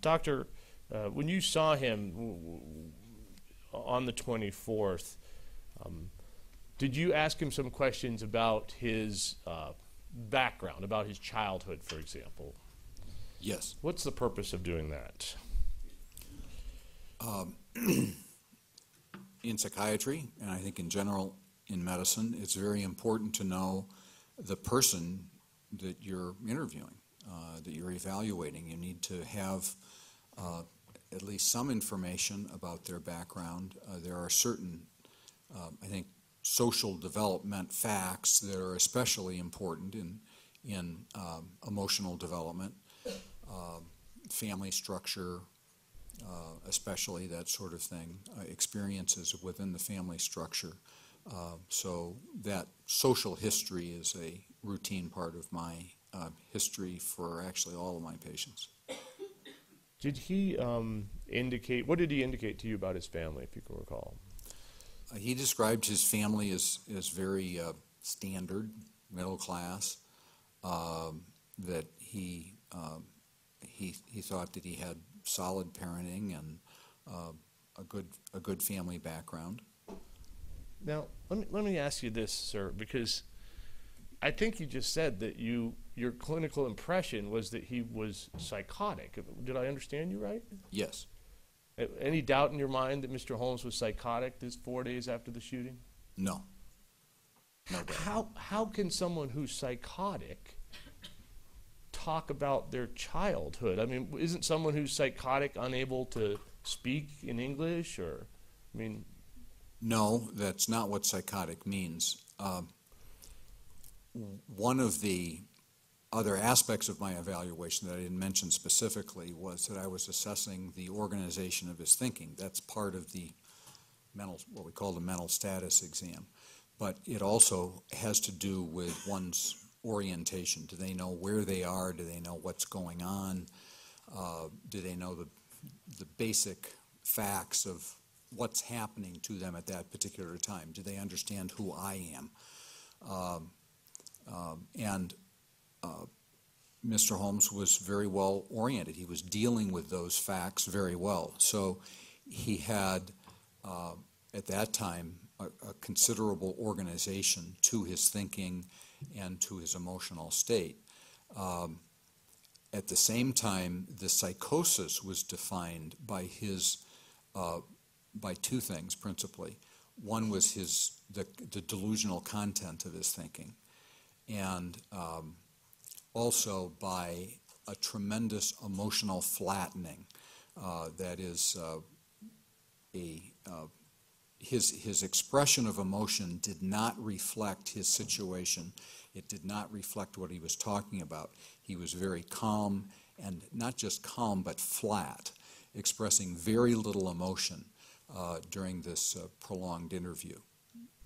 Doctor, when you saw him on the 24th, did you ask him some questions about his background, about his childhood, for example? Yes. What's the purpose of doing that? In psychiatry, and I think in general in medicine, it's very important to know the person that you're interviewing, that you're evaluating. You need to have at least some information about their background. There are certain, I think, social development facts that are especially important in emotional development, family structure, especially that sort of thing, experiences within the family structure. So that social history is a routine part of my history for actually all of my patients. Did he indicate, what did he indicate to you about his family, if you can recall? He described his family as very standard, middle class, that he thought that he had solid parenting and a good family background. Now, let me ask you this, sir, because I think you just said that your clinical impression was that he was psychotic. Did I understand you right? Yes. Any doubt in your mind that Mr. Holmes was psychotic this 4 days after the shooting? No. No doubt. How can someone who's psychotic talk about their childhood? I mean, isn't someone who's psychotic unable to speak in English, or, I mean... No, that's not what psychotic means. One of the other aspects of my evaluation that I didn't mention specifically was that I was assessing the organization of his thinking. That's part of the mental, what we call the mental status exam. But it also has to do with one's orientation. Do they know where they are? Do they know what's going on? Do they know the basic facts of what's happening to them at that particular time? Do they understand who I am? Mr. Holmes was very well oriented. He was dealing with those facts very well. So he had, at that time, a considerable organization to his thinking and to his emotional state. At the same time, the psychosis was defined by by two things principally. One was the delusional content of his thinking, and also by a tremendous emotional flattening. That is, his expression of emotion did not reflect his situation. It did not reflect what he was talking about. He was very calm, and not just calm, but flat, expressing very little emotion during this prolonged interview.